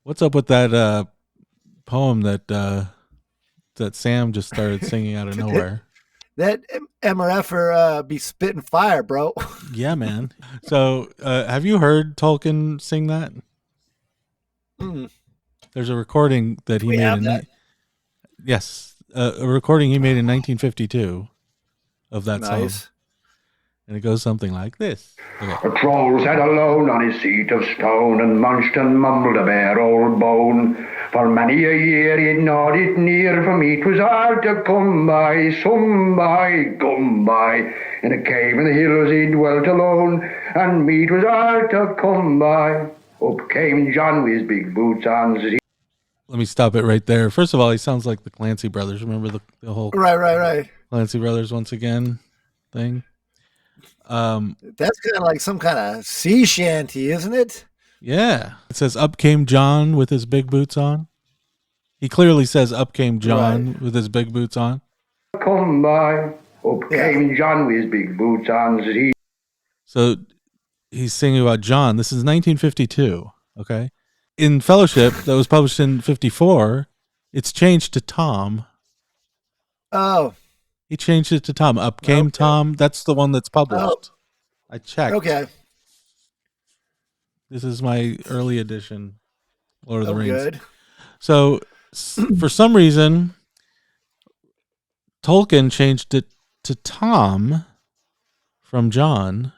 What's up with that poem that Sam just started singing out of nowhere? That MRFer be spitting fire, bro. Yeah, man. So, have you heard Tolkien sing that? Mm. There's a recording that Do he we made have in that? yes, a recording he made in 1952 of that song, Nice. and it goes something like this. Okay. A troll sat alone on his seat of stone and munched and mumbled a bare old bone. For many a year he'd gnawed it near, for meat was hard to come by, some by, gum by. In a cave in the hills he dwelt alone, and meat was hard to come by. Up came John with his big boots on, says he. Let me stop it right there. First of all, he sounds like the Clancy brothers. Remember the whole Right. Clancy brothers once again thing? That's kind of like some kind of sea shanty, isn't it? Yeah. It says, "Up came John with his big boots on." He clearly says, "Up came John with his big boots on." Come by. Up came John with his big boots on, says he. So he's singing about John. This is 1952. Okay. In Fellowship, that was published in 54, it's changed to Tom. Oh, He changed it to Tom. Up came Tom. That's the one that's published. I checked. okay. This is my early edition, Lord of the Rings. Good. So for some reason, Tolkien changed it to Tom from John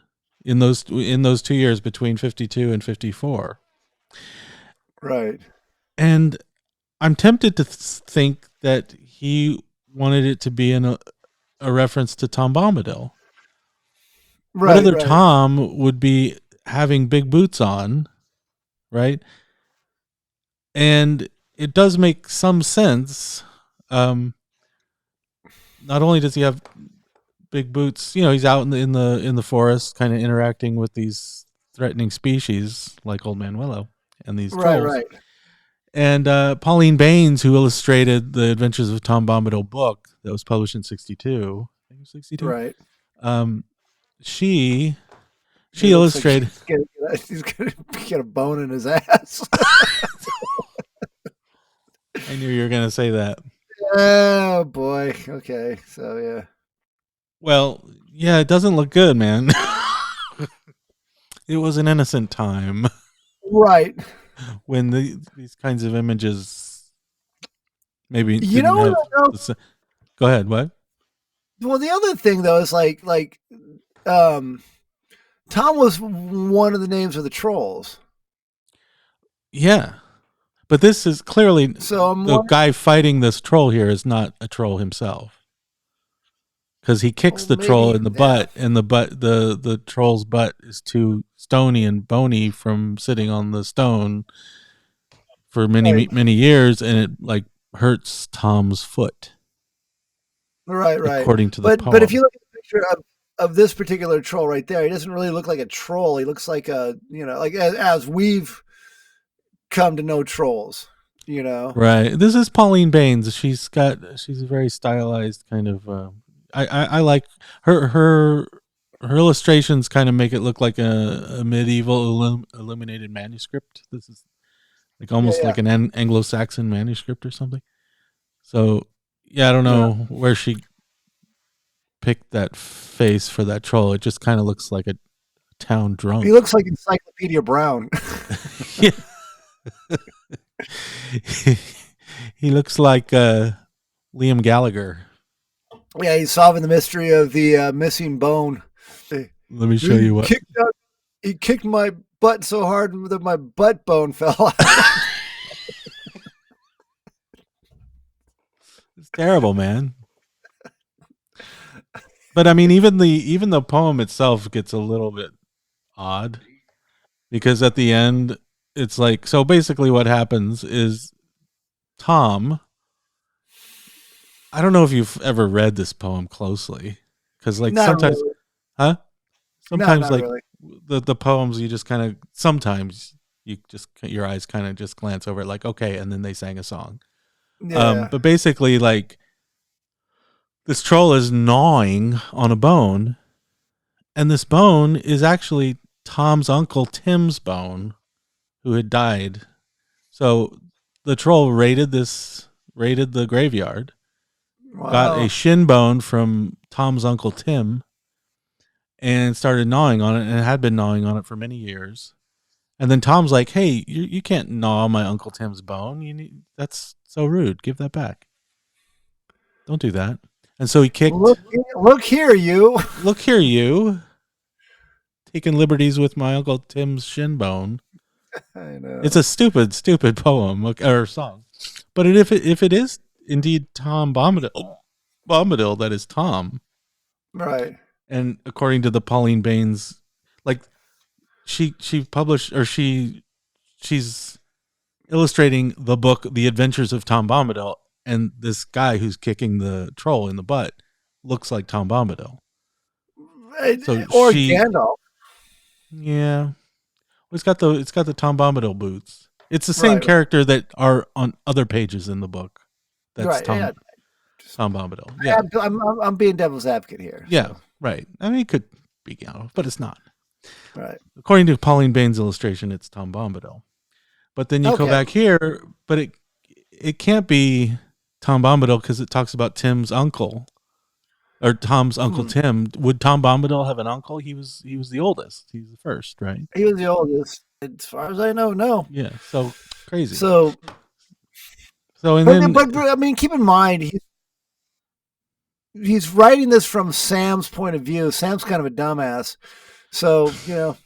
in those 2 years between 52 and 54. Right. And I'm tempted to think that he wanted it to be a reference to Tom Bombadil. Right. What other Tom would be having big boots on, right? And it does make some sense. Not only does he have big boots, he's out in the forest, kind of interacting with these threatening species like Old Man Willow and these trolls. Right. And Pauline Baynes, who illustrated the Adventures of Tom Bombadil book that was published in 62, I think it was 62. Right. She illustrated. Like he's gonna get a bone in his ass. I knew you were going to say that. Oh boy. Okay. So yeah. Well, yeah, it doesn't look good, man. It was an innocent time. Right. When these kinds of images maybe Go ahead. What? Well, the other thing though is like Tom was one of the names of the trolls. Yeah, but this is clearly the guy fighting this troll here is not a troll himself, because he kicks the troll in the butt, and the troll's butt is too stony and bony from sitting on the stone for many years, and it like hurts Tom's foot. Right. According to the poem. But if you look at the picture of this particular troll right there, he doesn't really look like a troll. He looks like like as we've come to know trolls, Right. This is Pauline Baynes. She's a very stylized kind of. I like her illustrations. Kind of make it look like a medieval illuminated manuscript. This is like almost like an Anglo-Saxon manuscript or something. So yeah, I don't know where she picked that face for that troll. It just kind of looks like a town drunk. He looks like Encyclopedia Brown. Yeah. He looks like Liam Gallagher. Yeah, he's solving the mystery of the missing bone. Let me show you what. He kicked my butt so hard that my butt bone fell out. It's terrible, man. But I mean, even the poem itself gets a little bit odd, because at the end it's like, so basically what happens is Tom, I don't know if you've ever read this poem closely, because like sometimes like really. the poems you just kind of, sometimes you just, your eyes kind of just glance over it like, okay, and then they sang a song. But basically, like, this troll is gnawing on a bone, And this bone is actually Tom's uncle Tim's bone, who had died. So the troll raided the graveyard, got a Wow. shin bone from Tom's uncle Tim, and started gnawing on it, and had been gnawing on it for many years. And then Tom's like, "Hey, you can't gnaw my Uncle Tim's bone. That's so rude. Give that back. Don't do that." And so he kicked. Look here, you. Look here, you taking liberties with my Uncle Tim's shin bone. I know. It's a stupid poem or song. But if it is indeed Tom Bombadil, that is Tom. Right. And according to the Pauline Baines, like she published, or she's illustrating the book The Adventures of Tom Bombadil, and this guy who's kicking the troll in the butt looks like Tom Bombadil. So or Gandalf. Yeah. Well, it's got the Tom Bombadil boots. It's the same Right. character that are on other pages in the book. That's Right. Tom Yeah. Tom Bombadil. Yeah. I'm being devil's advocate here. Yeah. So. Right. I mean, it could be Gandalf, but it's not. Right. According to Pauline Baines' illustration, it's Tom Bombadil. But then you go back here, but it can't be Tom Bombadil because it talks about Tim's uncle, or Tom's uncle Tim. Would Tom Bombadil have an uncle? He was the oldest. He's the first, right? He was the oldest, as far as I know. No. Yeah. So crazy. So but I mean, keep in mind he's writing this from Sam's point of view. Sam's kind of a dumbass. So,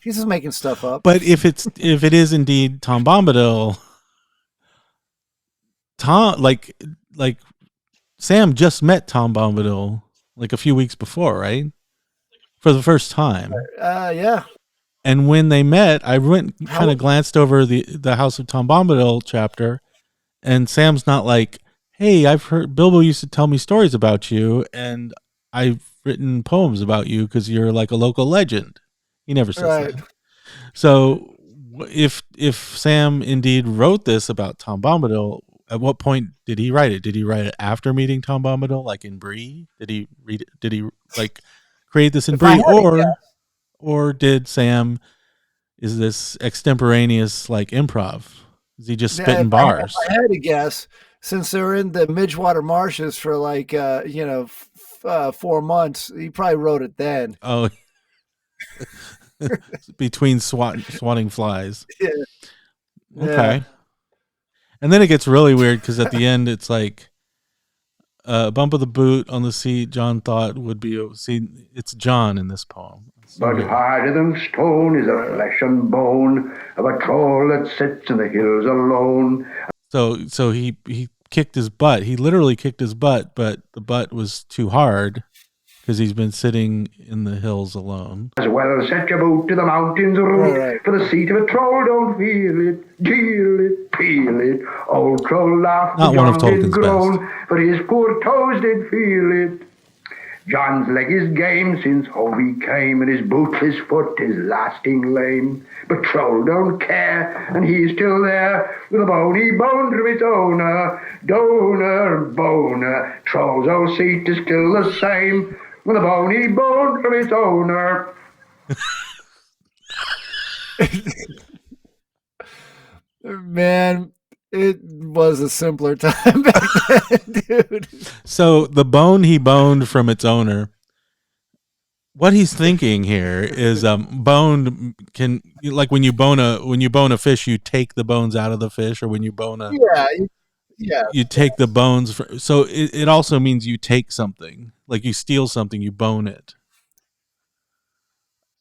he's just making stuff up. But if it is indeed Tom Bombadil, like Sam just met Tom Bombadil like a few weeks before, right? For the first time. Yeah. And when they met, I kind of glanced over the House of Tom Bombadil chapter, and Sam's not like, "Hey, I've heard Bilbo used to tell me stories about you, and I've written poems about you because you're like a local legend." He never says that. So if Sam indeed wrote this about Tom Bombadil, at what point did he write it? Did he write it after meeting Tom Bombadil, like in Bree? Did he read it? Did he like create this in Bree, or did Sam? Is this extemporaneous like improv? Is he just spitting bars? If I had to guess, since they were in the Midgewater Marshes for like 4 months, he probably wrote it then. Oh. Between swatting flies. Yeah. Okay. And then it gets really weird because at the end it's like a bump of the boot on the seat. John thought would be it's John in this poem. But harder than stone is the flesh and bone of a troll that sits in the hills alone. So he kicked his butt. He literally kicked his butt, but the butt was too hard because he's been sitting in the hills alone. As well set your boot to the mountains root, for the seat of a troll don't feel it, deal it, peel it. Old troll laughed, not one of Tolkien's groan, best. But his poor toes did feel it. John's leg is game since home he came, and his boot, his foot is lasting lame. But troll don't care, and he's still there, with a bony bone from its owner. Donor, boner, troll's old seat is still the same, with a bony bone from its owner. Man, it was a simpler time back then, dude. So the bone he boned from its owner. What he's thinking here is boned can, like when you bone a fish, you take the bones out of the fish, or when you bone a you take the bones. So it also means you take something, like you steal something, you bone it.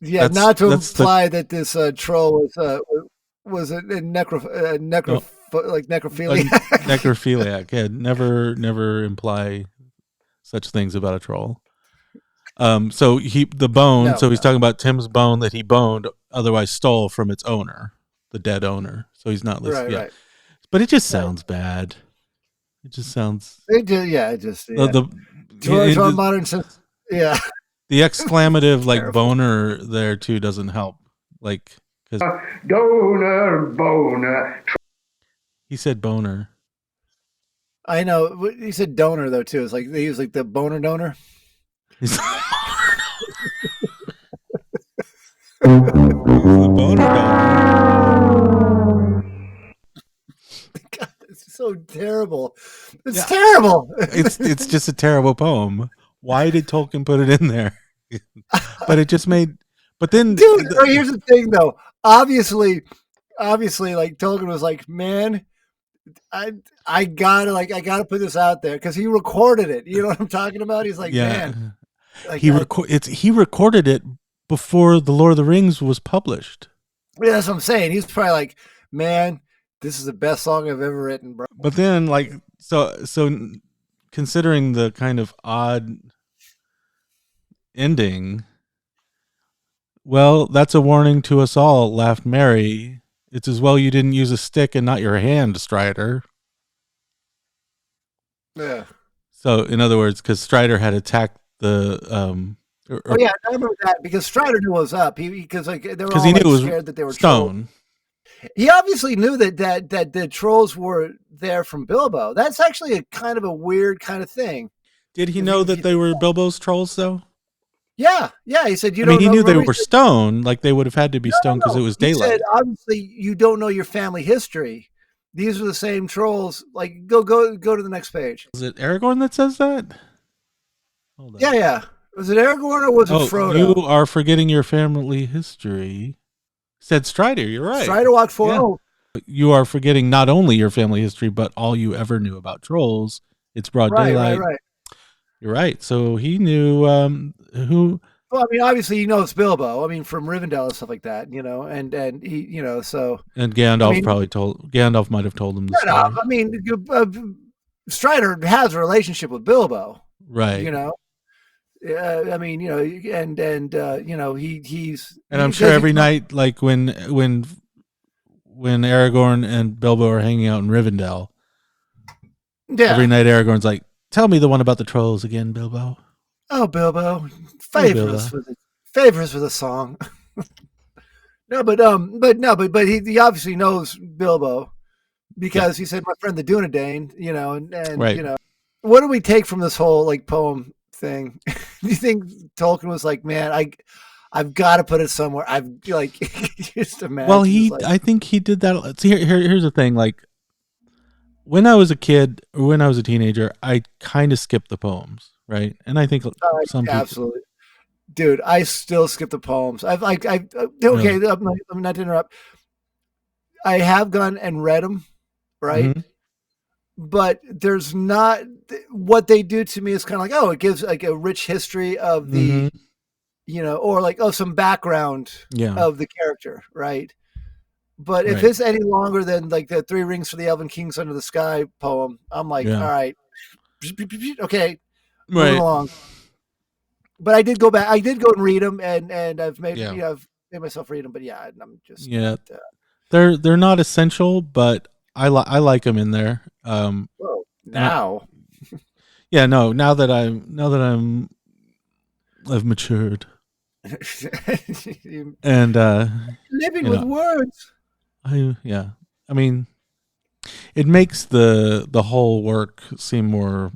Yeah, not to imply that this troll was a necrophiliac. Necrophiliac. Yeah, never imply such things about a troll. So he's talking about Tim's bone that he boned, otherwise stole from its owner, the dead owner. So he's not listening. Right. But it just sounds bad. It just sounds. Modern sense. Yeah. The exclamative like boner there too doesn't help. Like because donor boner. He said boner. I know. He said donor though too. It's like they use like the boner donor. The boner dog. God, it's so terrible. It's Yeah. terrible. It's just a terrible poem. Why did Tolkien put it in there? But it just made. But then, Dude, here's the thing though. Obviously, like Tolkien was like, man, I gotta put this out there because he recorded it. You know what I'm talking about? He's like, yeah, man, like he recorded it before the Lord of the Rings was published. yeah, that's what I'm saying. He's probably like, man, this is the best song I've ever written, bro. But then, like, so considering the kind of odd ending, well, that's a warning to us all, laughed Mary. It's as well you didn't use a stick and not your hand, Strider. Yeah. So, in other words, because Strider had attacked the Oh yeah, I remember that because Strider knew what was up. Because like they were all he knew like, it was scared that they were stone. trolls. He obviously knew that the trolls were there from Bilbo. That's actually a kind of a weird kind of thing. Did he know that they were Bilbo's trolls, though? Yeah. He said you I mean, don't he know. knew they Remember, were stone. Like they would have had to be stone because it was he daylight. said obviously you don't know your family history. These are the same trolls. Like go to the next page. Is it Aragorn that says that? Hold on. Yeah. Was it Aragorn or was it Frodo? You are forgetting your family history. Said Strider. You're right. Strider walked forward. Yeah. You are forgetting not only your family history, but all you ever knew about trolls. It's broad daylight. Right. You're right. So he knew who. Well, I mean, obviously, he knows Bilbo. I mean, from Rivendell and stuff like that, you know, and he, you know, so. And Gandalf might have told him the story. I mean, Strider has a relationship with Bilbo, right? You know, I mean, you know, and you know, he's. And I'm sure every night, like when Aragorn and Bilbo are hanging out in Rivendell, every night Aragorn's like, "Tell me the one about the trolls again, Bilbo." Oh, Bilbo, favors for the song. but he obviously knows Bilbo because he said, "My friend the Dunedain," you know, and right. You know, what do we take from this whole like poem thing? Do you think Tolkien was like, man, I've got to put it somewhere? I've like just imagine. Well, I think he did that. See, here's the thing. Like when I was a kid or when I was a teenager, I kind of skipped the poems, right? And I think some people, absolutely, dude, I still skip the poems. Okay, really? I'm not to interrupt. I have gone and read them, right? Mm-hmm. But there's not what they do to me is kind of like, oh, it gives like a rich history of the, mm-hmm. you know, or like, oh, some background of the character, right? But if it's any longer than like the Three Rings for the Elven Kings Under the Sky poem, I'm like, all right, okay, moving along. But I did go back. I did go and read them, and I've made I've made myself read them. But I'm just not, they're not essential, but I like them in there. Well, now, now that I've matured and living with words. I mean, it makes the whole work seem more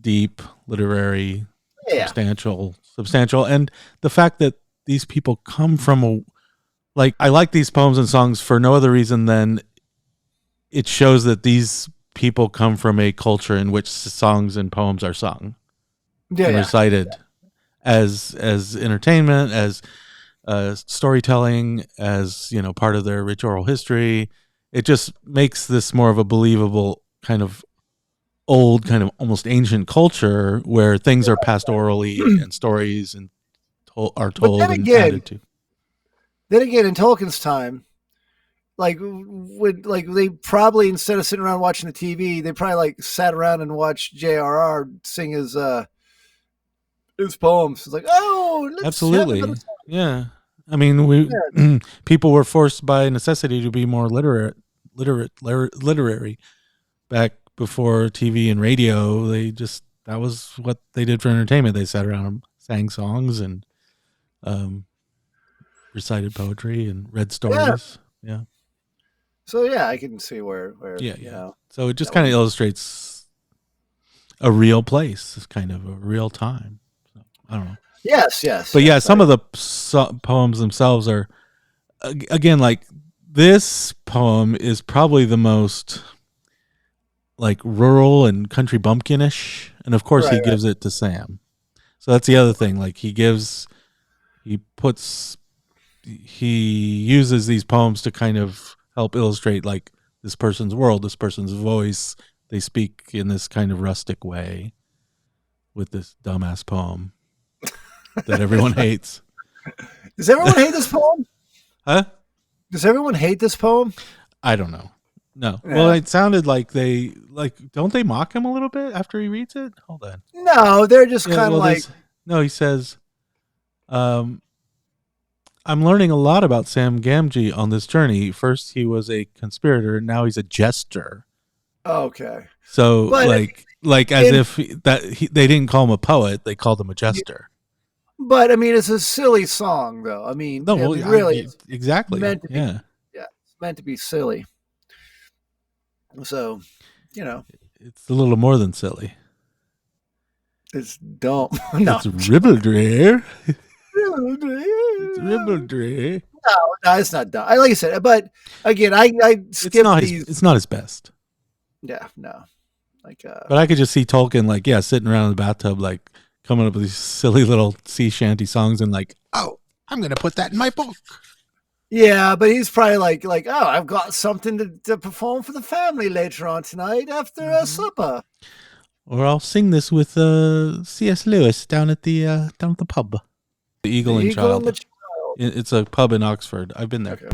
deep, literary, substantial, and the fact that these people come from I like these poems and songs for no other reason than it shows that these people come from a culture in which songs and poems are sung and recited as entertainment, as storytelling, as part of their rich oral history. It just makes this more of a believable kind of old, kind of almost ancient culture where things are passed orally and stories and are told and added to. Then again, in Tolkien's time, they probably, instead of sitting around watching the TV, they probably sat around and watched J.R.R. sing his poems. It's like, oh, let's absolutely, yeah. I mean, people were forced by necessity to be more literary back before TV and radio. That was what they did for entertainment. They sat around and sang songs and recited poetry and read stories. Yeah. So I can see where So it just kind of illustrates a real place, kind of a real time. So, I don't know. Yes. But yeah, some of the poems themselves are, again, like this poem is probably the most like rural and country bumpkinish, and of course he gives it to Sam. So that's the other thing. Like he uses these poems to kind of help illustrate like this person's world, this person's voice. They speak in this kind of rustic way with this dumbass poem that everyone hates. Does everyone hate this poem? Huh? Does everyone hate this poem? I don't know. No. Yeah. Well, it sounded like don't they mock him a little bit after he reads it? Hold on. No, they're just kind of like. No, he says, I'm learning a lot about Sam Gamgee on this journey. First, he was a conspirator. Now he's a jester. Okay. So, but they didn't call him a poet; they called him a jester. But I mean, it's a silly song, though. I mean, no, well, really, exactly. Meant to be, it's meant to be silly. So, it's a little more than silly. It's dumb. No, it's ribaldry. It's ribaldry. No, it's not dumb. Like I said, but again, I skip these. It's not his best. Yeah, no. But I could just see Tolkien, sitting around in the bathtub, like coming up with these silly little sea shanty songs, and like, oh, I'm gonna put that in my book. Yeah, but he's probably like, oh, I've got something to perform for the family later on tonight after supper. Or I'll sing this with C.S. Lewis down at the pub. The Eagle and Child. It's a pub in Oxford. I've been there. Okay.